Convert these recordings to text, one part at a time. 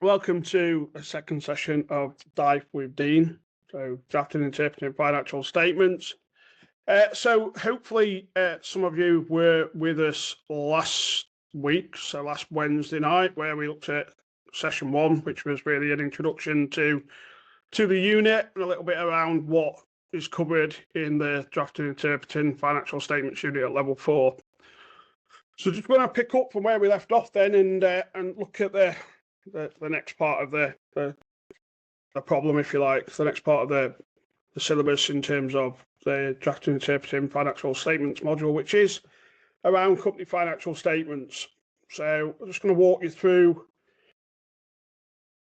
Welcome to a second session of DAIF with Dean. So, drafting and interpreting financial statements. So hopefully some of you were with us last week, so last Wednesday night, where we looked at session 1, which was really an introduction to the unit and a little bit around what is covered in the drafting and interpreting financial statements unit at level 4. So just going to pick up from where we left off then and look at the next part of the problem, if you like, the next part of the syllabus in terms of the drafting and interpreting financial statements module, which is around company financial statements. So I'm just going to walk you through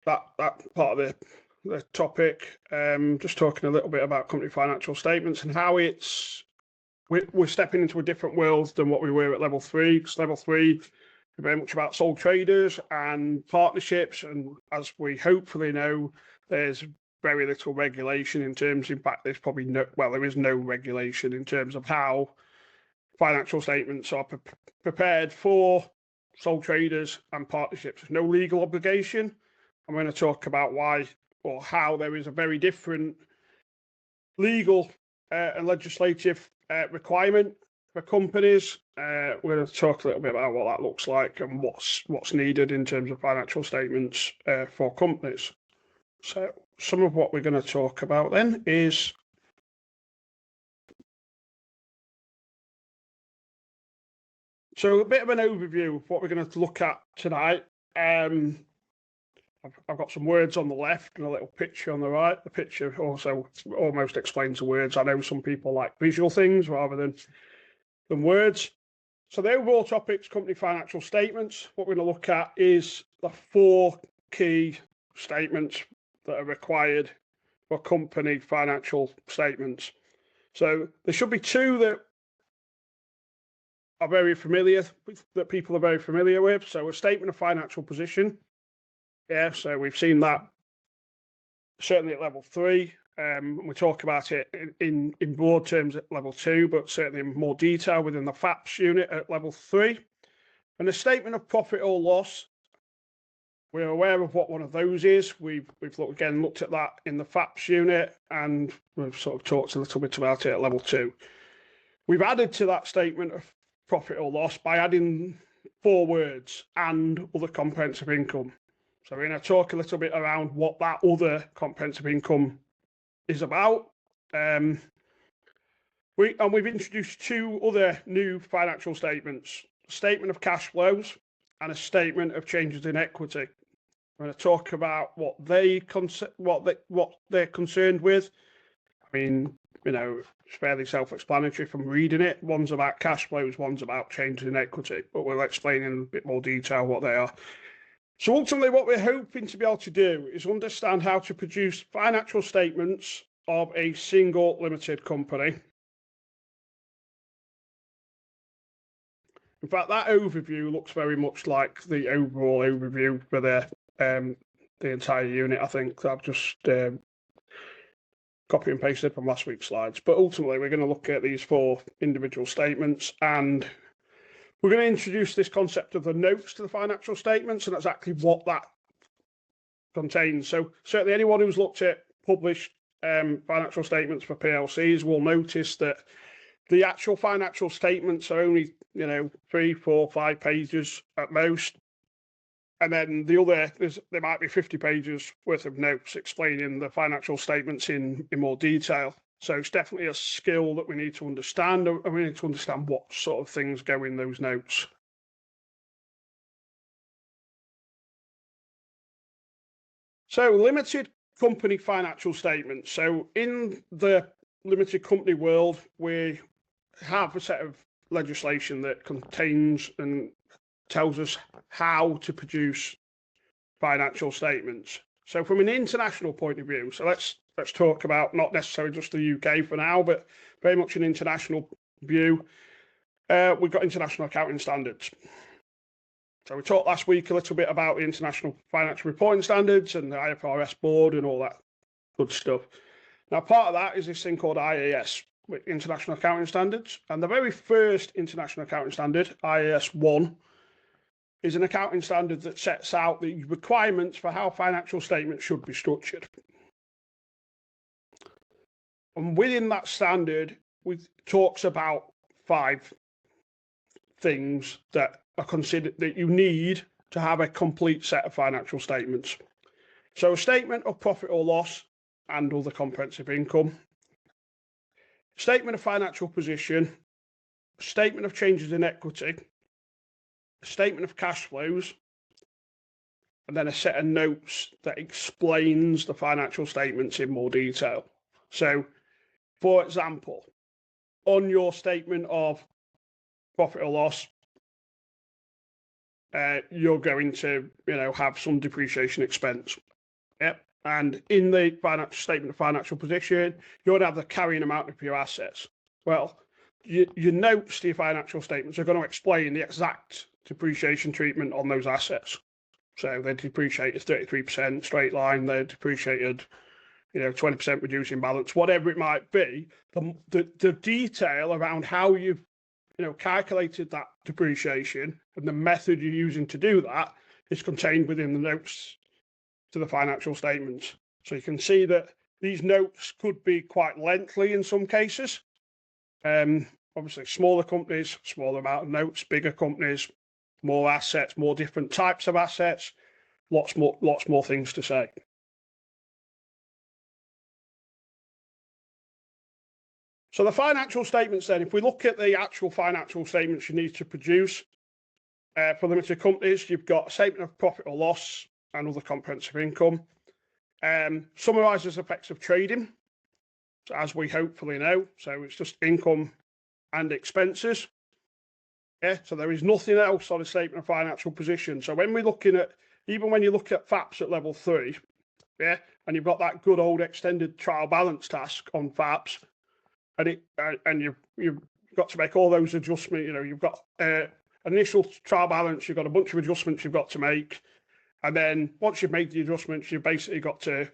that part of the topic, just talking a little bit about company financial statements and how we're stepping into a different world than what we were at level 3, because level 3 is very much about sole traders and partnerships, and as we hopefully know, there's very little regulation in terms, in fact, there is no regulation in terms of how financial statements are prepared for sole traders and partnerships. There's no legal obligation. I'm going to talk about why or how there is a very different legal and legislative requirement for companies. We're going to talk a little bit about what that looks like and what's needed in terms of financial statements for companies. So some of what we're going to talk about then is a bit of an overview of what we're going to look at tonight. I've got some words on the left and a little picture on the right. The picture also almost explains the words. I know some people like visual things rather than words. So the overall topic's company financial statements. What we're going to look at is the 4 key statements that are required for company financial statements. So there should be 2 that are very familiar, that people are very familiar with. So a statement of financial position. Yeah, so we've seen that certainly at level 3. We talk about it in broad terms at level 2, but certainly in more detail within the FAPS unit at level 3. And a statement of profit or loss, we're aware of what one of those is. We've looked at that in the FAPS unit, and we've sort of talked a little bit about it at level 2. We've added to that statement of profit or loss by adding 4 words, and other comprehensive income. So we're going to talk a little bit around what that other comprehensive income is about. We've introduced 2 other new financial statements: a statement of cash flows and a statement of changes in equity. I'm going to talk about what they're concerned with. I mean, it's fairly self-explanatory from reading it. One's about cash flows, one's about changes in equity, but we'll explain in a bit more detail what they are. So ultimately, what we're hoping to be able to do is understand how to produce financial statements of a single limited company. In fact, that overview looks very much like the overall overview for the entire unit. I think I've just copy and pasted from last week's slides. But ultimately, we're going to look at these 4 individual statements, and we're going to introduce this concept of the notes to the financial statements, and exactly what that contains. So certainly anyone who's looked at published financial statements for PLCs will notice that the actual financial statements are only 3, 4, 5 pages at most, and then there might be 50 pages worth of notes explaining the financial statements in more detail. So it's definitely a skill that we need to understand, and we need to understand what sort of things go in those notes. So limited company financial statements. So in the limited company world, we have a set of legislation that contains and tells us how to produce financial statements. So from an international point of view, so let's talk about not necessarily just the UK for now, but very much an international view. We've got international accounting standards. So we talked last week a little bit about the international financial reporting standards and the IFRS board and all that good stuff. Now, part of that is this thing called IAS, International Accounting Standards. And the very first international accounting standard, IAS 1, is an accounting standard that sets out the requirements for how financial statements should be structured. And within that standard, it talks about 5 things that are considered that you need to have a complete set of financial statements. So a statement of profit or loss and other comprehensive income, statement of financial position, a statement of changes in equity, a statement of cash flows, and then a set of notes that explains the financial statements in more detail. So, for example, on your statement of profit or loss, you're going to, have some depreciation expense. Yep. And in the financial statement of financial position, you're going to have the carrying amount of your assets. Well, your notes to your financial statements are going to explain the exact depreciation treatment on those assets. So they depreciated 33% straight line, they're depreciated, 20% reducing balance, whatever it might be. The detail around how you've, calculated that depreciation and the method you're using to do that is contained within the notes to the financial statements. So you can see that these notes could be quite lengthy in some cases. Obviously, smaller companies, smaller amount of notes, bigger companies, more assets, more different types of assets, lots more things to say. So the financial statements then, if we look at the actual financial statements you need to produce for limited companies, you've got a statement of profit or loss and other comprehensive income, summarises effects of trading, so as we hopefully know. So it's just income and expenses. Yeah, so there is nothing else on a statement of financial position. So when we're looking at, even when you look at FAPS at level 3, yeah, and you've got that good old extended trial balance task on FAPS, and you've got to make all those adjustments. You've got initial trial balance, you've got a bunch of adjustments you've got to make, and then once you've made the adjustments, you've basically got to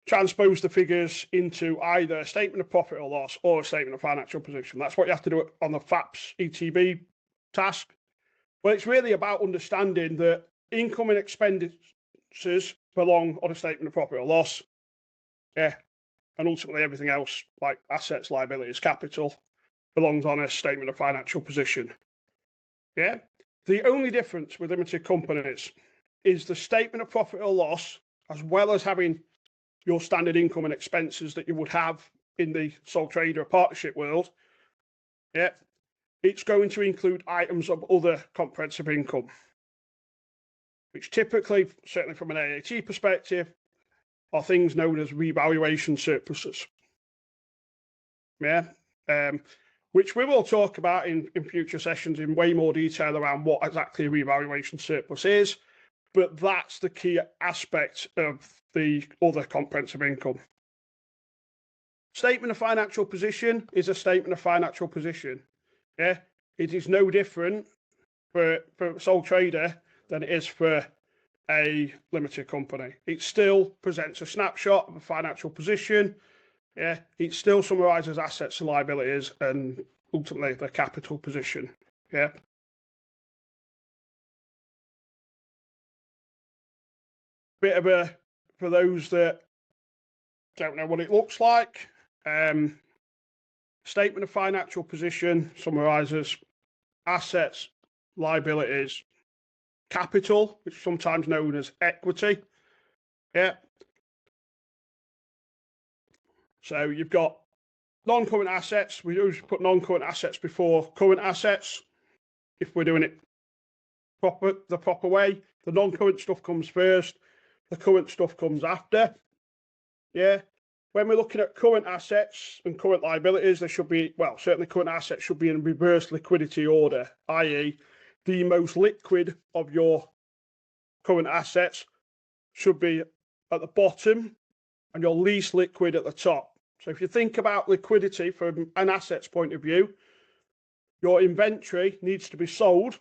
transpose the figures into either a statement of profit or loss or a statement of financial position. That's what you have to do on the FAPS ETB task. But it's really about understanding that income and expenditures belong on a statement of profit or loss. Yeah. And ultimately everything else, like assets, liabilities, capital, belongs on a statement of financial position. Yeah. The only difference with limited companies is the statement of profit or loss, as well as having your standard income and expenses that you would have in the sole trader or partnership world. Yeah. It's going to include items of other comprehensive income, which typically, certainly from an AAT perspective, are things known as revaluation surpluses. Yeah, which we will talk about in future sessions in way more detail around what exactly a revaluation surplus is, but that's the key aspect of the other comprehensive income. Statement of financial position is a statement of financial position. Yeah, it is no different for a sole trader than it is for a limited company. It still presents a snapshot of a financial position. Yeah, it still summarises assets and liabilities and ultimately the capital position. Yeah. Bit of a, for those that don't know what it looks like, statement of financial position summarises assets, liabilities, capital, which is sometimes known as equity. Yeah. So you've got non-current assets. We usually put non-current assets before current assets if we're doing it the proper way. The non-current stuff comes first. The current stuff comes after. Yeah. When we're looking at current assets and current liabilities, there should be, well, certainly current assets should be in reverse liquidity order, i.e. the most liquid of your current assets should be at the bottom and your least liquid at the top. So if you think about liquidity from an assets point of view, your inventory needs to be sold.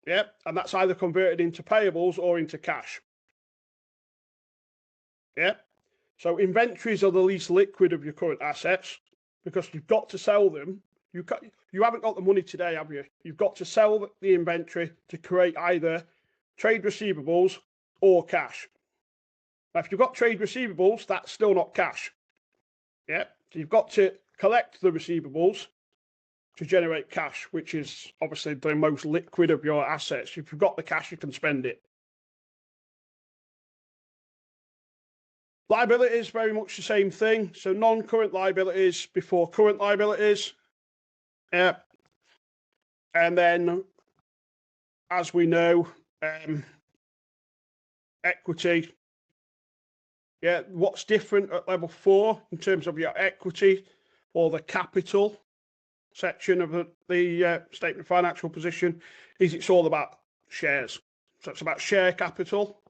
Yeah, and that's either converted into payables or into cash. Yeah. So inventories are the least liquid of your current assets because you've got to sell them. You you haven't got the money today, have you? You've got to sell the inventory to create either trade receivables or cash. Now, if you've got trade receivables, that's still not cash. Yeah, so you've got to collect the receivables to generate cash, which is obviously the most liquid of your assets. If you've got the cash, you can spend it. Liabilities, very much the same thing. So non-current liabilities before current liabilities. Yeah. And then, as we know, equity. Yeah, what's different at level 4 in terms of your equity or the capital section of the statement of financial position is it's all about shares. So it's about share capital,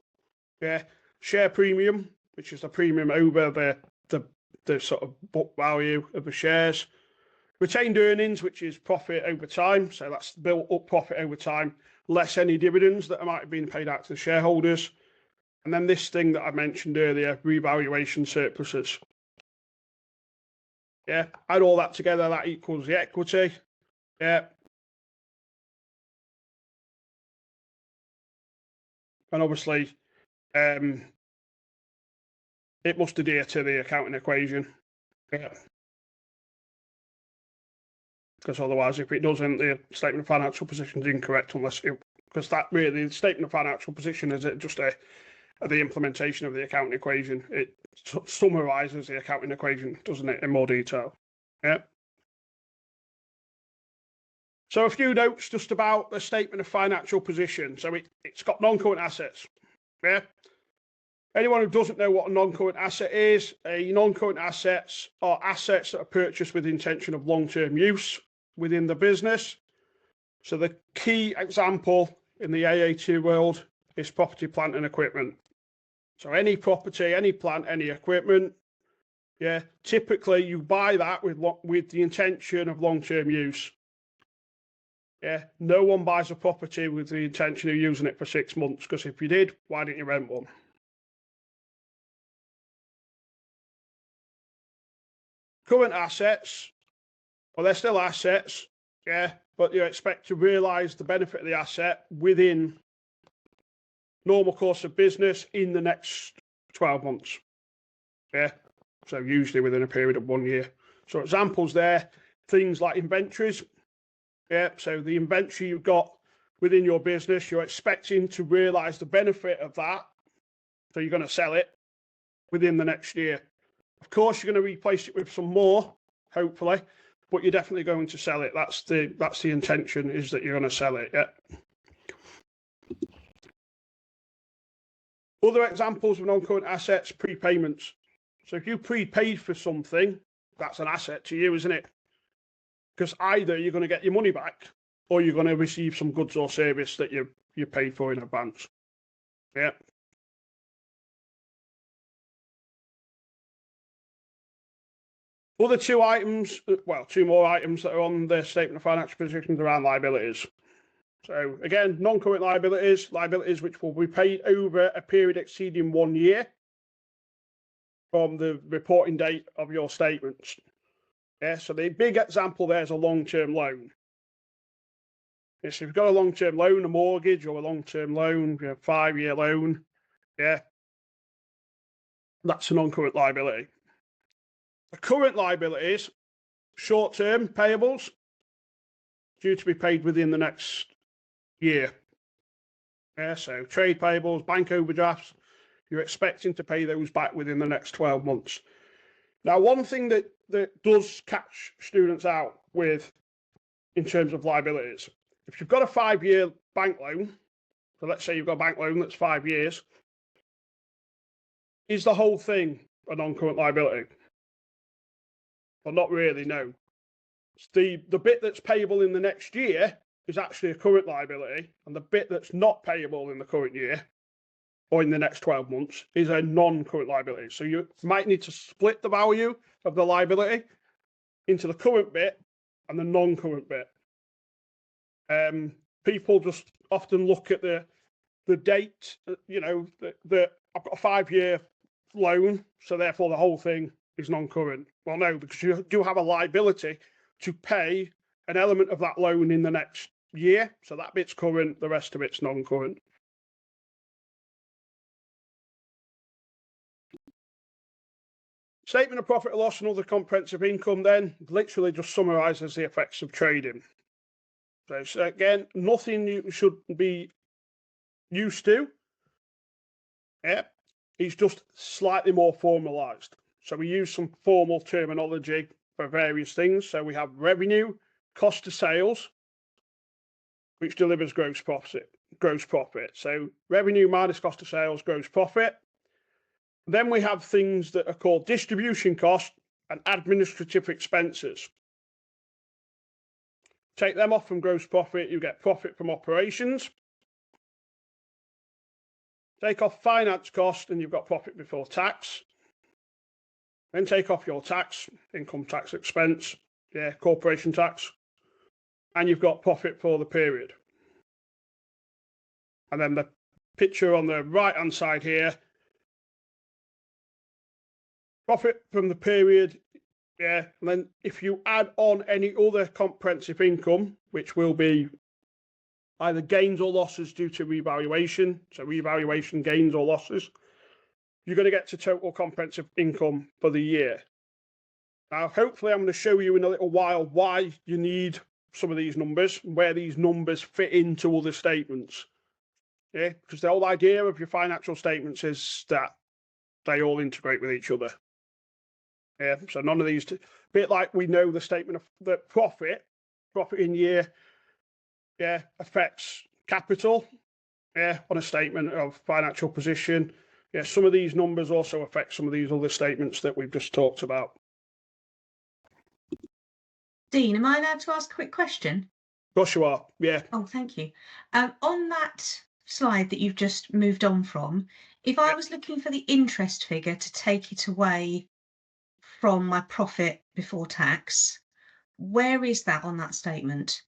yeah, share premium, which is the premium over the sort of book value of the shares. Retained earnings, which is profit over time. So that's built up profit over time, less any dividends that might have been paid out to the shareholders. And then this thing that I mentioned earlier, revaluation surpluses. Yeah, add all that together, that equals the equity. Yeah. And obviously, it must adhere to the accounting equation. Yeah. Because otherwise, if it doesn't, the statement of financial position is incorrect because that really, the statement of financial position is just the implementation of the accounting equation. It summarises the accounting equation, doesn't it, in more detail? Yeah. So a few notes just about the statement of financial position. So it's got non-current assets. Yeah. Anyone who doesn't know what a non-current asset is, non-current assets are assets that are purchased with the intention of long-term use within the business. So the key example in the AA2 world is property, plant and equipment. So any property, any plant, any equipment, yeah, typically you buy that with the intention of long-term use. Yeah, no one buys a property with the intention of using it for 6 months, because if you did, why didn't you rent one? Current assets, well, they're still assets, yeah, but you expect to realise the benefit of the asset within normal course of business in the next 12 months. Yeah, so usually within a period of 1 year. So examples there, things like inventories. Yeah, so the inventory you've got within your business, you're expecting to realise the benefit of that. So you're going to sell it within the next year. Of course, you're going to replace it with some more, hopefully, but you're definitely going to sell it. That's the intention, is that you're going to sell it. Yeah. Other examples of non-current assets, prepayments. So if you prepaid for something, that's an asset to you, isn't it? Because either you're going to get your money back or you're going to receive some goods or service that you paid for in advance. Yeah. Other two items, well, two more items that are on the statement of financial positions around liabilities. So again, non-current liabilities, liabilities which will be paid over a period exceeding 1 year from the reporting date of your statements. Yeah, so the big example there is a long-term loan. Yes, if you've got a long-term loan, a mortgage or a long-term loan, a 5-year loan, yeah, that's a non-current liability. The current liabilities, short-term payables, due to be paid within the next year. Yeah, so trade payables, bank overdrafts, you're expecting to pay those back within the next 12 months. Now, one thing that does catch students out with in terms of liabilities, if you've got a 5-year bank loan, so let's say you've got a bank loan that's 5 years, is the whole thing a non-current liability? Well, not really, no. The bit that's payable in the next year is actually a current liability, and the bit that's not payable in the current year or in the next 12 months is a non-current liability. So you might need to split the value of the liability into the current bit and the non-current bit. People just often look at the date, you know, that I've got a 5-year loan, so therefore the whole thing is non-current. Well, no, because you do have a liability to pay an element of that loan in the next year. So that bit's current, the rest of it's non-current. Statement of profit or loss and other comprehensive income then literally just summarises the effects of trading. So again, nothing you should be used to. Yeah, it's just slightly more formalised. So we use some formal terminology for various things. So we have revenue, cost of sales, which delivers gross profit. So revenue minus cost of sales, gross profit. Then we have things that are called distribution costs and administrative expenses. Take them off from gross profit, you get profit from operations. Take off finance cost and you've got profit before tax. Then take off your tax, income tax expense, corporation tax, and you've got profit for the period. And then the picture on the right-hand side here, profit from the period, and then if you add on any other comprehensive income, which will be either gains or losses due to revaluation, so revaluation gains or losses, you're going to get to total comprehensive income for the year. Now, hopefully I'm going to show you in a little while why you need some of these numbers, where these numbers fit into other statements. Yeah, because the whole idea of your financial statements is that they all integrate with each other. Yeah, so none of these, bit like we know the statement of the profit in year, affects capital, on a statement of financial position. Yeah, some of these numbers also affect some of these other statements that we've just talked about. Dean, am I allowed to ask a quick question? Of course you are, yeah. Oh, thank you. On that slide that you've just moved on from, if I was looking for the interest figure to take it away from my profit before tax, where is that on that statement?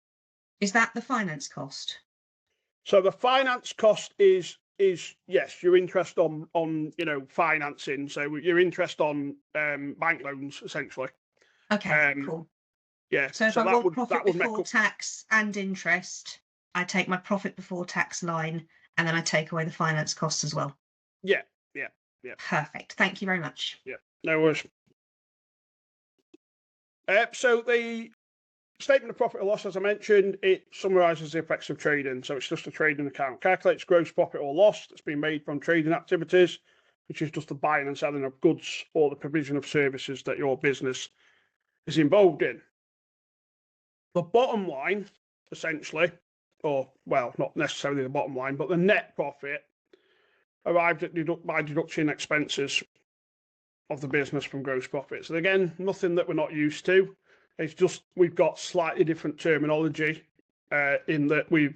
Is that the finance cost? So the finance cost is yes, your interest on financing. So your interest on bank loans essentially. Okay, cool. Yeah. So if I want profit before tax and interest, I take my profit before tax line and then I take away the finance costs as well. Yeah. Perfect. Thank you very much. Yeah, no worries. So the statement of profit or loss, as I mentioned, it summarises the effects of trading. So it's just a trading account. Calculates gross profit or loss that's been made from trading activities, which is just the buying and selling of goods or the provision of services that your business is involved in. The bottom line, essentially, or well, not necessarily the bottom line, but the net profit arrived at by deducting expenses of the business from gross profit. So again, nothing that we're not used to. It's just we've got slightly different terminology in that we're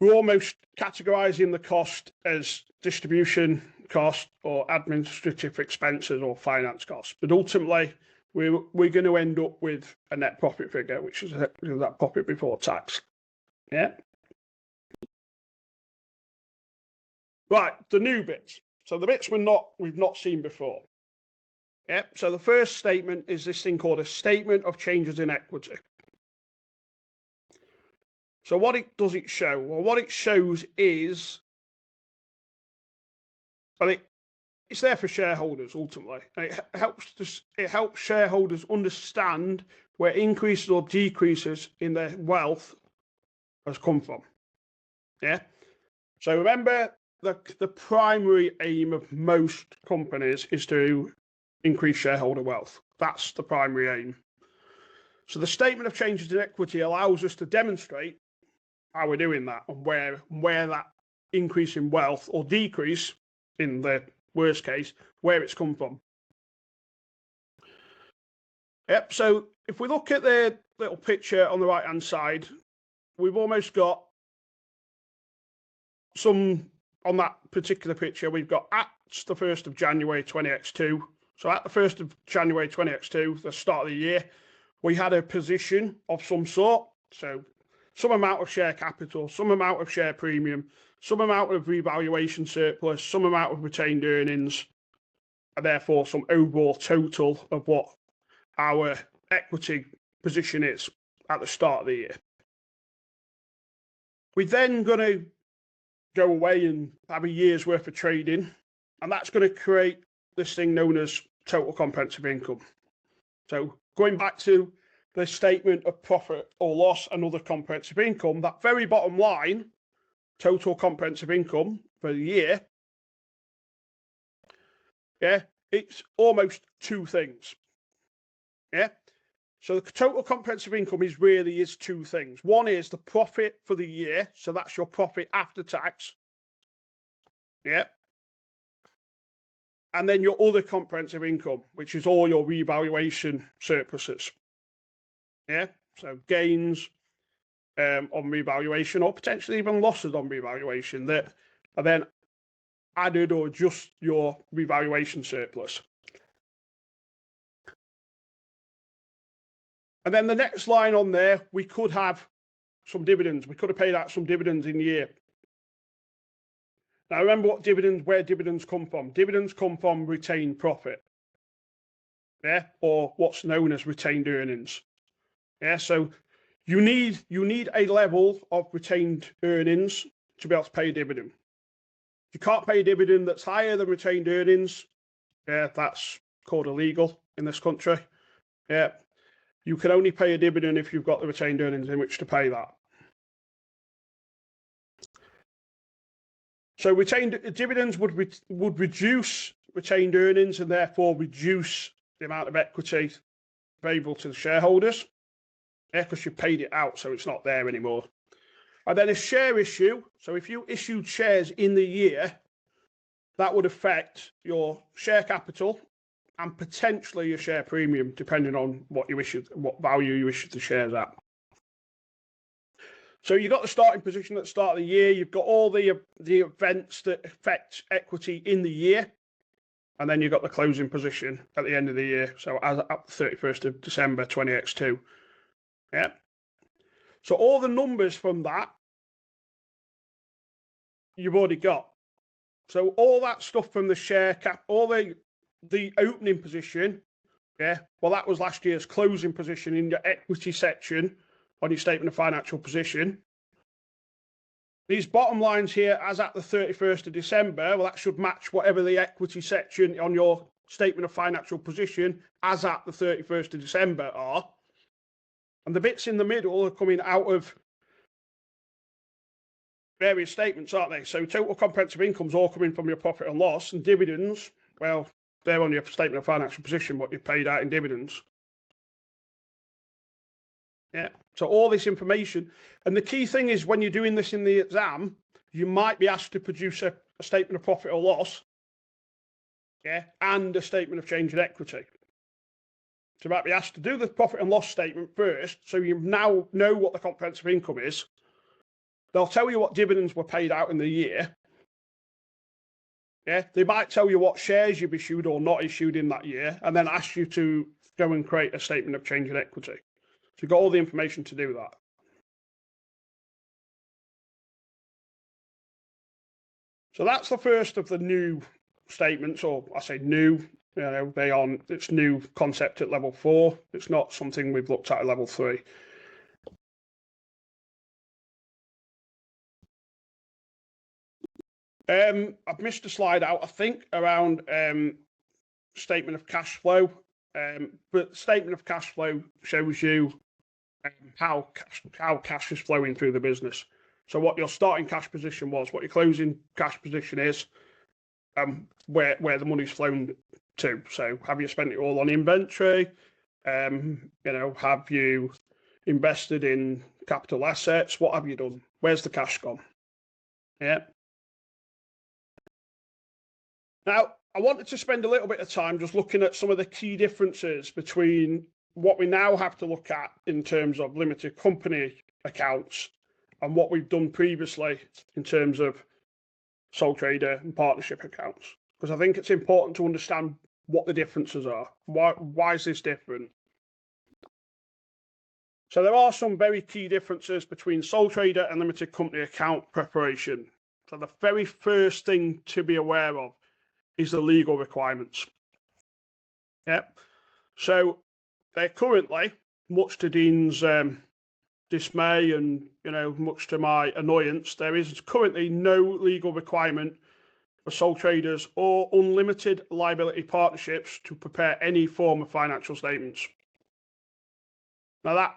almost categorising the cost as distribution cost or administrative expenses or finance costs. But ultimately, we're going to end up with a net profit figure, which is that profit before tax. Yeah. Right, the new bits. So the bits we've not seen before. Yeah. So the first statement is this thing called a statement of changes in equity. So what does it show? Well, what it shows is, it's there for shareholders ultimately. And it helps shareholders understand where increases or decreases in their wealth has come from. Yeah. So remember, the primary aim of most companies is to increase shareholder wealth. That's the primary aim. So the statement of changes in equity allows us to demonstrate how we're doing that and where that increase in wealth or decrease, in the worst case, where it's come from. Yep. So if we look at the little picture on the right hand side, we've almost got some on that particular picture. We've got at the 1st of January 20x2. So at the 1st of January 20x2, the start of the year, we had a position of some sort. So some amount of share capital, some amount of share premium, some amount of revaluation surplus, some amount of retained earnings, and therefore some overall total of what our equity position is at the start of the year. We're then going to go away and have a year's worth of trading, and that's going to create this thing known as total comprehensive income. So going back to the statement of profit or loss and other comprehensive income, that very bottom line, total comprehensive income for the year, it's almost two things. So the total comprehensive income is two things. One is the profit for the year, so that's your profit after tax. And then your other comprehensive income, which is all your revaluation surpluses. So gains on revaluation, or potentially even losses on revaluation that are then added or just your revaluation surplus. And then the next line on there, we could have some dividends. We could have paid out some dividends in the year. Now remember where dividends come from. Dividends come from retained profit, or what's known as retained earnings. So you need a level of retained earnings to be able to pay a dividend. You can't pay a dividend that's higher than retained earnings. That's called illegal in this country. You can only pay a dividend if you've got the retained earnings in which to pay that. So retained dividends would reduce retained earnings and therefore reduce the amount of equity available to the shareholders, because you've paid it out, so it's not there anymore. And then a share issue. So if you issued shares in the year, that would affect your share capital and potentially your share premium, depending on what value you issued the shares at. So you've got the starting position at the start of the year. You've got all the events that affect equity in the year, and then you've got the closing position at the end of the year. So as at the 31st of December 20x2. So all the numbers from that you've already got. So all that stuff from the share cap, all the opening position, well, that was last year's closing position in your equity section on your statement of financial position. These bottom lines here, as at the 31st of December, well, that should match whatever the equity section on your statement of financial position as at the 31st of December are. And the bits in the middle are coming out of various statements, aren't they? So total comprehensive income's all coming from your profit and loss, and dividends, well, they're on your statement of financial position, what you've paid out in dividends. So all this information, and the key thing is when you're doing this in the exam, you might be asked to produce a statement of profit or loss, and a statement of change in equity. So you might be asked to do the profit and loss statement first, so you now know what the comprehensive income is. They'll tell you what dividends were paid out in the year. They might tell you what shares you've issued or not issued in that year, and then ask you to go and create a statement of change in equity. So you've got all the information to do that. So that's the first of the new statements, or I say new, it's new concept at level 4. It's not something we've looked at level 3. I've missed a slide out, I think, around statement of cash flow. But statement of cash flow shows you how cash is flowing through the business. So what your starting cash position was, what your closing cash position is, where the money's flown to. So have you spent it all on inventory? Have you invested in capital assets? What have you done? Where's the cash gone? Now, I wanted to spend a little bit of time just looking at some of the key differences between what we now have to look at in terms of limited company accounts and what we've done previously in terms of sole trader and partnership accounts. Because I think it's important to understand what the differences are. Why is this different? So there are some very key differences between sole trader and limited company account preparation. So the very first thing to be aware of is the legal requirements. So they're currently much to Dean's dismay and, much to my annoyance, there is currently no legal requirement for sole traders or unlimited liability partnerships to prepare any form of financial statements. Now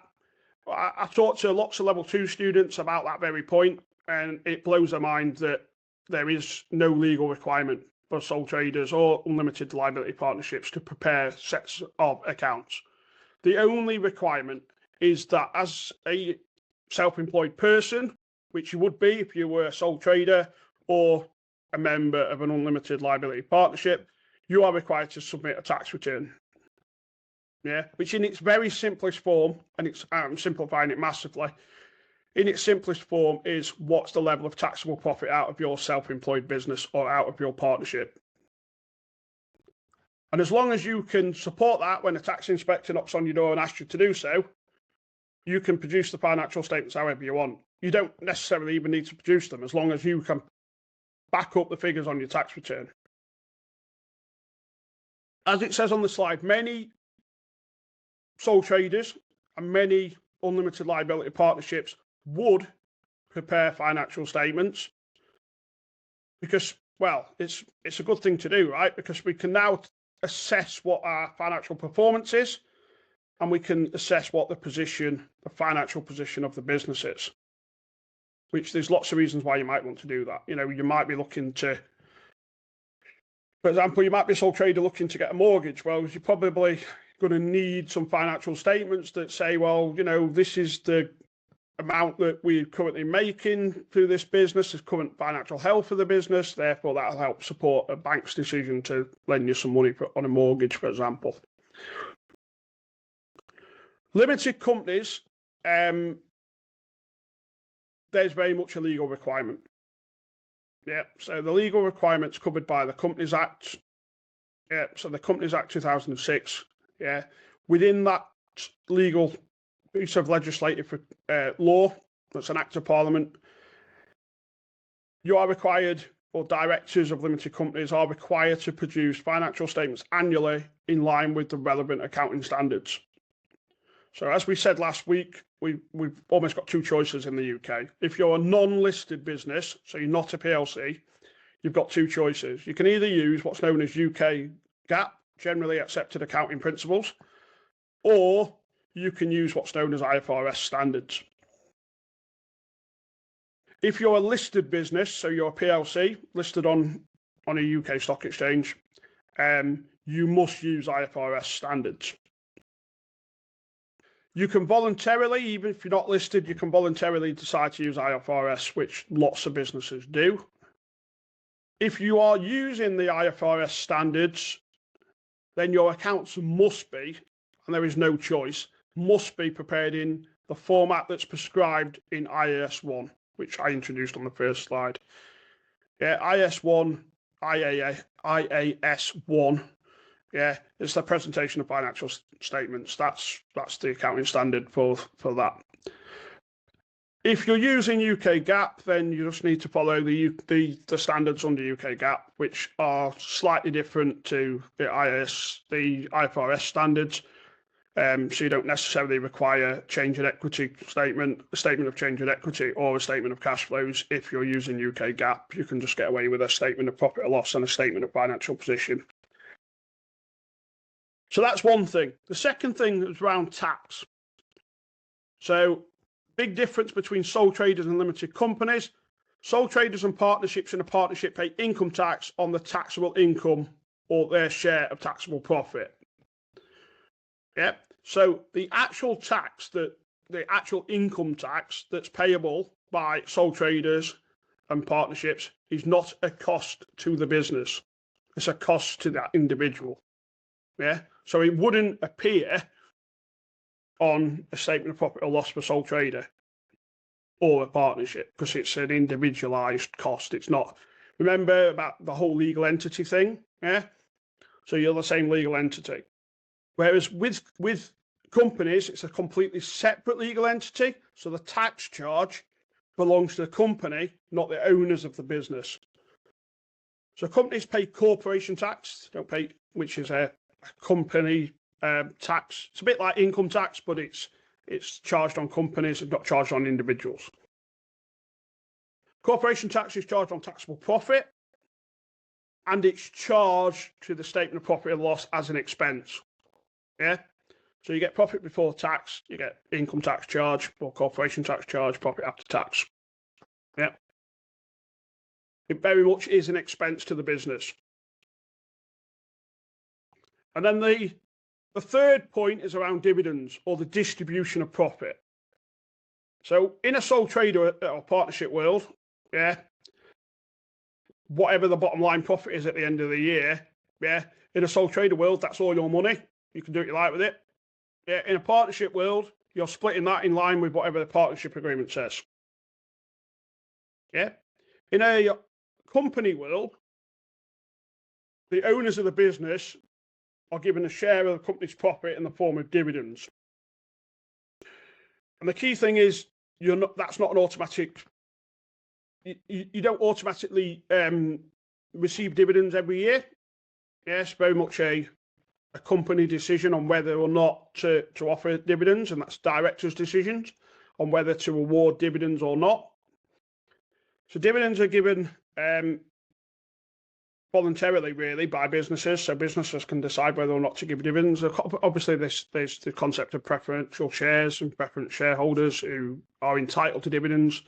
I talked to lots of level 2 students about that very point, and it blows their mind that there is no legal requirement for sole traders or unlimited liability partnerships to prepare sets of accounts. The only requirement is that as a self-employed person, which you would be if you were a sole trader or a member of an unlimited liability partnership, you are required to submit a tax return. Yeah, which in its very simplest form, and I'm simplifying it massively, in its simplest form is what's the level of taxable profit out of your self-employed business or out of your partnership. And as long as you can support that when a tax inspector knocks on your door and asks you to do so, you can produce the financial statements however you want. You don't necessarily even need to produce them as long as you can back up the figures on your tax return. As it says on the slide, many sole traders and many unlimited liability partnerships would prepare financial statements because, well, it's a good thing to do, right? Because we can now assess what our financial performance is, and we can assess what the financial position of the business is, which there's lots of reasons why you might want to do that. You might be looking to, for example, you might be a sole trader looking to get a mortgage. Well, you're probably going to need some financial statements that say, well, this is the amount that we're currently making through this business, the current financial health of the business, therefore that'll help support a bank's decision to lend you some money on a mortgage, for example. Limited companies, there's very much a legal requirement. Yeah, so the legal requirements covered by the Companies Act. Yeah, so the Companies Act 2006. Yeah, within that legal piece of legislative law, that's an act of parliament, you are required, or directors of limited companies are required to produce financial statements annually in line with the relevant accounting standards. So as we said last week, we've almost got two choices in the UK. If you're a non-listed business, so you're not a PLC, you've got two choices. You can either use what's known as UK GAAP, generally accepted accounting principles, or you can use what's known as IFRS standards. If you're a listed business, so you're a PLC listed on a UK stock exchange, you must use IFRS standards. You can voluntarily, even if you're not listed, you can voluntarily decide to use IFRS, which lots of businesses do. If you are using the IFRS standards, then your accounts must be, and there is no choice, must be prepared in the format that's prescribed in IAS1, which I introduced on the first slide. Yeah, IAS1, IAS1, yeah, it's the presentation of financial statements. That's the accounting standard for that. If you're using UK GAAP, then you just need to follow the standards under UK GAAP, which are slightly different to the IFRS standards. So you don't necessarily require change in equity statement, a statement of change in equity, or a statement of cash flows. If you're using UK GAAP, you can just get away with a statement of profit or loss and a statement of financial position. So that's one thing. The second thing is around tax. So big difference between sole traders and limited companies. Sole traders and partnerships in a partnership pay income tax on the taxable income or their share of taxable profit. Yeah. So the actual income tax that's payable by sole traders and partnerships is not a cost to the business. It's a cost to that individual. Yeah. So it wouldn't appear on a statement of profit or loss for sole trader or a partnership because it's an individualized cost. It's not. Remember about the whole legal entity thing? Yeah. So you're the same legal entity. Whereas with companies, it's a completely separate legal entity. So the tax charge belongs to the company, not the owners of the business. So companies pay corporation tax, don't pay, which is a company tax. It's a bit like income tax, but it's charged on companies and not charged on individuals. Corporation tax is charged on taxable profit, and it's charged to the statement of profit and loss as an expense. Yeah. So you get profit before tax, you get income tax charge, or corporation tax charge, profit after tax. Yeah. It very much is an expense to the business. And then the third point is around dividends or the distribution of profit. So in a sole trader or partnership world, yeah, whatever the bottom line profit is at the end of the year, yeah, in a sole trader world, that's all your money. You can do what you like with it. Yeah, in a partnership world, you're splitting that in line with whatever the partnership agreement says. Yeah. In a company world, the owners of the business are given a share of the company's profit in the form of dividends. And the key thing is, that's not an automatic. You don't automatically receive dividends every year. Yes, very much a company decision on whether or not to offer dividends, and that's directors' decisions on whether to award dividends or not. So dividends are given voluntarily, really, by businesses. So businesses can decide whether or not to give dividends. Obviously, there's the concept of preferential shares and preference shareholders who are entitled to dividends,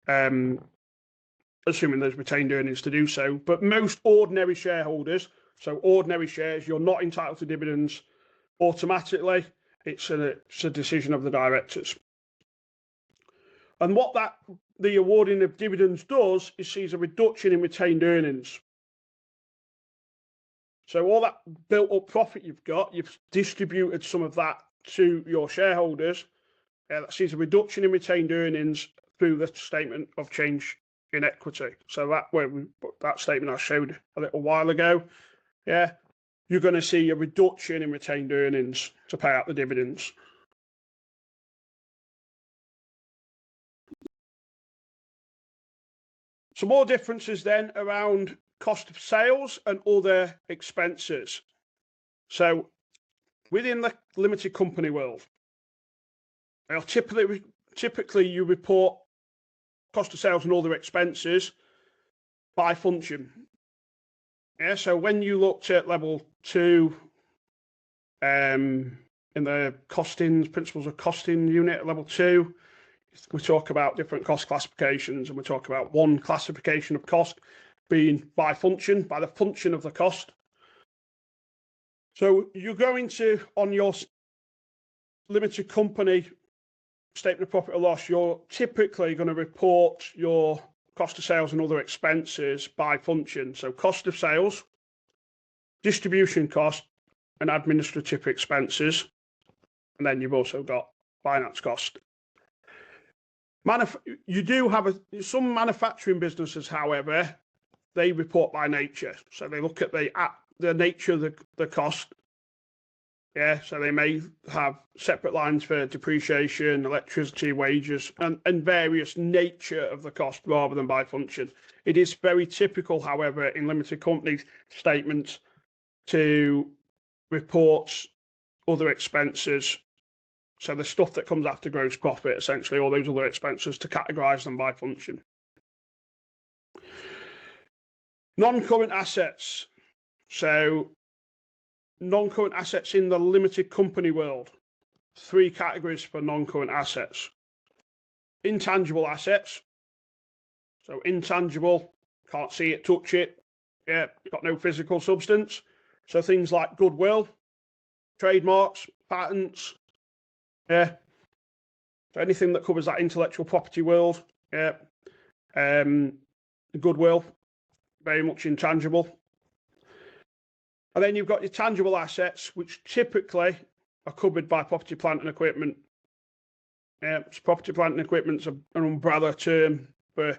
assuming there's retained earnings to do so. But most ordinary shareholders, so ordinary shares, you're not entitled to dividends automatically. It's a decision of the directors. And what the awarding of dividends does is sees a reduction in retained earnings. So all that built up profit you've distributed some of that to your shareholders. That sees a reduction in retained earnings through the statement of change in equity. So that statement I showed a little while ago, yeah, you're going to see a reduction in retained earnings to pay out the dividends. Some more differences then around cost of sales and other expenses. So within the limited company world, typically you report cost of sales and other expenses by function. Yeah, so when you looked at level 2 in the costings, principles of costing unit at level 2, we talk about different cost classifications, and we talk about one classification of cost being by the function of the cost. So you're going to, on your limited company statement of profit or loss, you're typically going to report your cost of sales and other expenses by function. So cost of sales, distribution cost, and administrative expenses. And then you've also got finance cost. You do have some manufacturing businesses, however, they report by nature. So they look at the nature of the cost. Yeah, so they may have separate lines for depreciation, electricity, wages, and various nature of the cost rather than by function. It is very typical, however, in limited company statements to report other expenses. So the stuff that comes after gross profit, essentially, all those other expenses, to categorise them by function. Non-current assets. So non-current assets in the limited company world. 3 categories for non-current assets. Intangible assets. So intangible, can't see it, touch it. Yeah, got no physical substance. So things like goodwill, trademarks, patents. Yeah. So anything that covers that intellectual property world. Yeah. Goodwill, very much intangible. And then you've got your tangible assets, which typically are covered by property, plant and equipment. So property, plant and equipment's an umbrella term for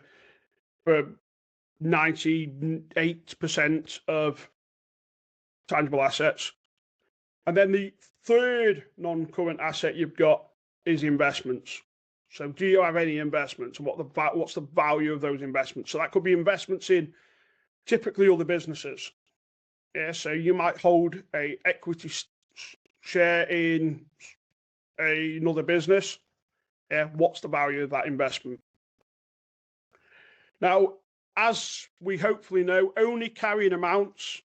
98% of tangible assets. And then the third non-current asset you've got is investments. So do you have any investments, and what's the value of those investments? So that could be investments in typically other businesses. Yeah, so you might hold a equity share in another business, yeah, what's the value of that investment? Now, as we hopefully know, only carrying amounts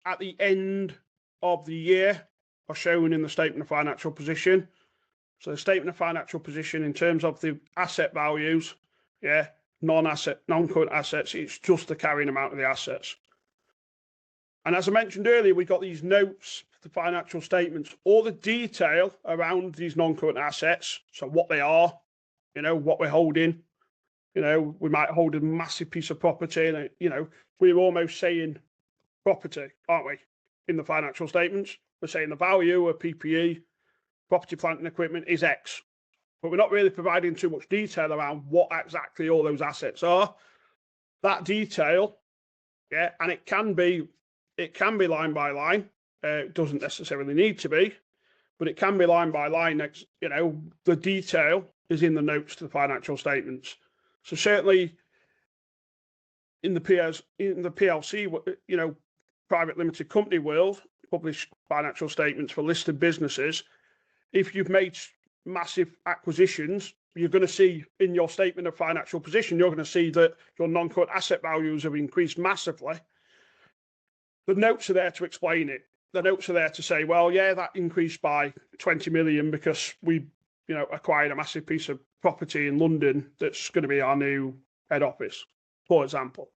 at the end of the year are shown in the statement of financial position. So the statement of financial position in terms of the asset values, yeah, non-current assets, it's just the carrying amount of the assets. And as I mentioned earlier, we've got these notes, the financial statements, all the detail around these non-current assets. So what they are, you know, what we're holding. You know, we might hold a massive piece of property and, you know, we're almost saying property, aren't we, in the financial statements? We're saying the value of PPE, property, plant and equipment is X. But we're not really providing too much detail around what exactly all those assets are. That detail, yeah, and it can be line by line. It doesn't necessarily need to be, but it can be line by line. You know, the detail is in the notes to the financial statements. So certainly in the PLC, you know, private limited company world, published financial statements for listed businesses, if you've made massive acquisitions, you're going to see in your statement of financial position, you're going to see that your non-current asset values have increased massively. The notes are there to explain it. The notes are there to say, well, yeah, that increased by 20 million because we, you know, acquired a massive piece of property in London that's going to be our new head office, for example.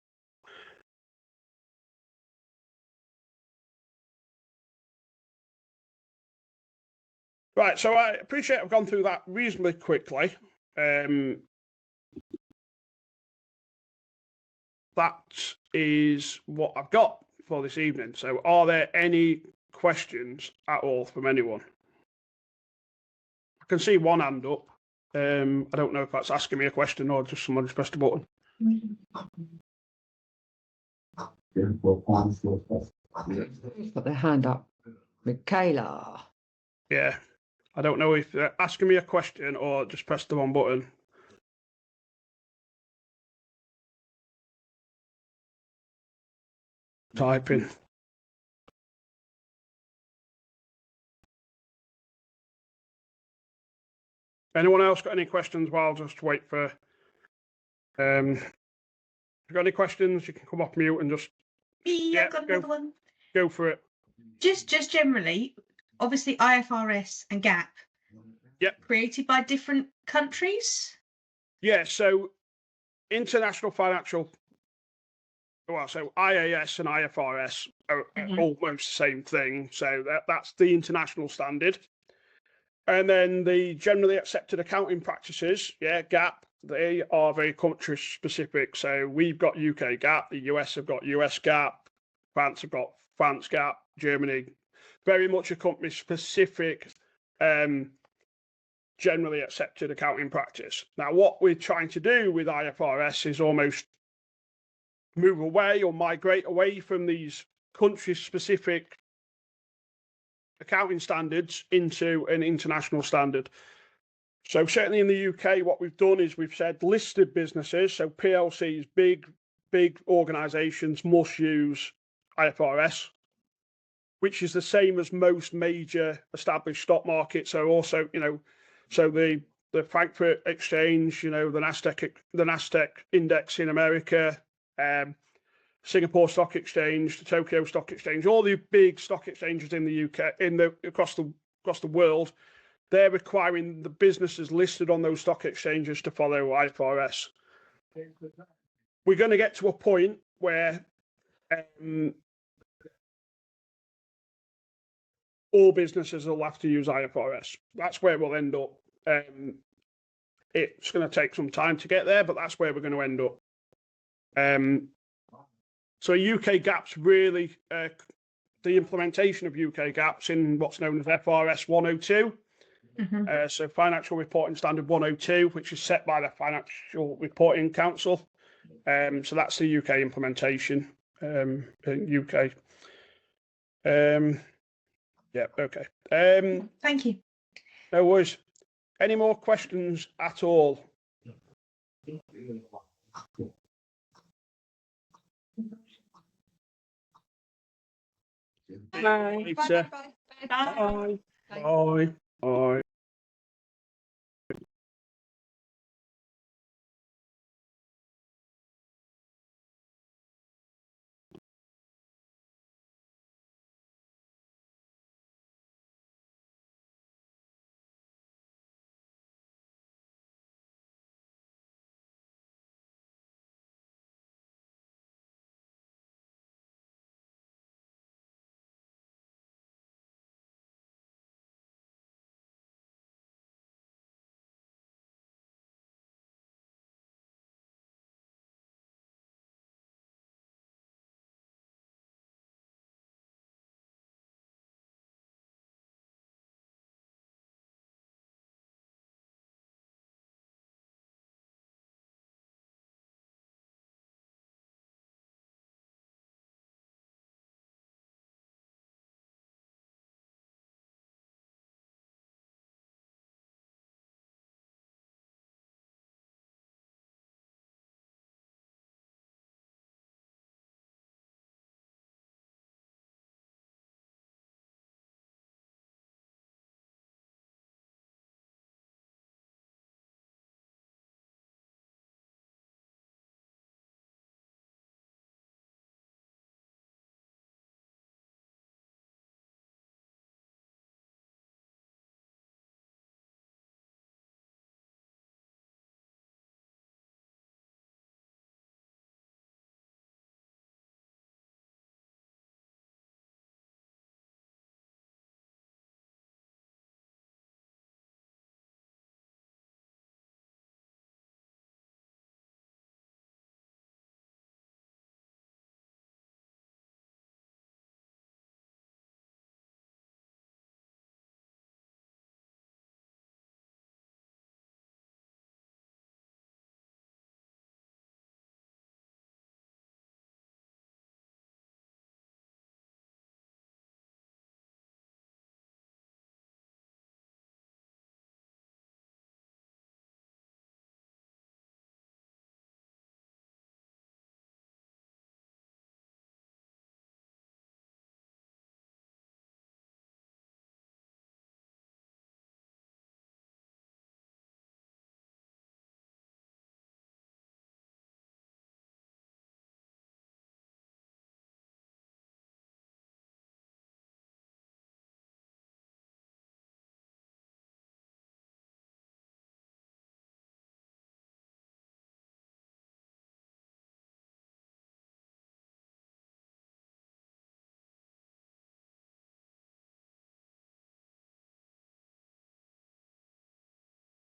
Right, so I appreciate I've gone through that reasonably quickly. That is what I've got for this evening. So are there any questions at all from anyone? I can see one hand up. I don't know if that's asking me a question or just someone just pressed a button. Got their hand up. Michaela. Yeah, I don't know if they're asking me a question or just press the wrong button. Typing. Anyone else got any questions? Well, I'll just wait for. If you've got any questions, you can come off mute and just. Yeah, I've got another one. Go for it. Just generally, obviously IFRS and GAAP. Yep. Created by different countries. Yeah. So international financial. Well, so IAS and IFRS are almost the same thing. So that's the international standard. And then the generally accepted accounting practices, yeah, GAAP, they are very country specific. So we've got UK GAAP, the US have got US GAAP, France have got France GAAP, Germany, very much a company specific, generally accepted accounting practice. Now, what we're trying to do with IFRS is almost move away or migrate away from these country specific accounting standards into an international standard. So certainly in the UK, what we've done is we've said listed businesses, so PLCs, big organisations must use IFRS, which is the same as most major established stock markets. So also, you know, so the Frankfurt Exchange, you know, the Nasdaq index in America, Singapore Stock Exchange, the Tokyo Stock Exchange, all the big stock exchanges in the UK, across the world, they're requiring the businesses listed on those stock exchanges to follow IFRS. We're going to get to a point where all businesses will have to use IFRS. That's where we'll end up. It's going to take some time to get there, but that's where we're going to end up. So UK GAAP's really, the implementation of UK GAAP's in what's known as FRS 102. So Financial Reporting Standard 102, which is set by the Financial Reporting Council. So that's the UK implementation in UK. Yeah, okay. Thank you. No worries. Any more questions at all? Bye. Bye. Bye. Bye. Bye.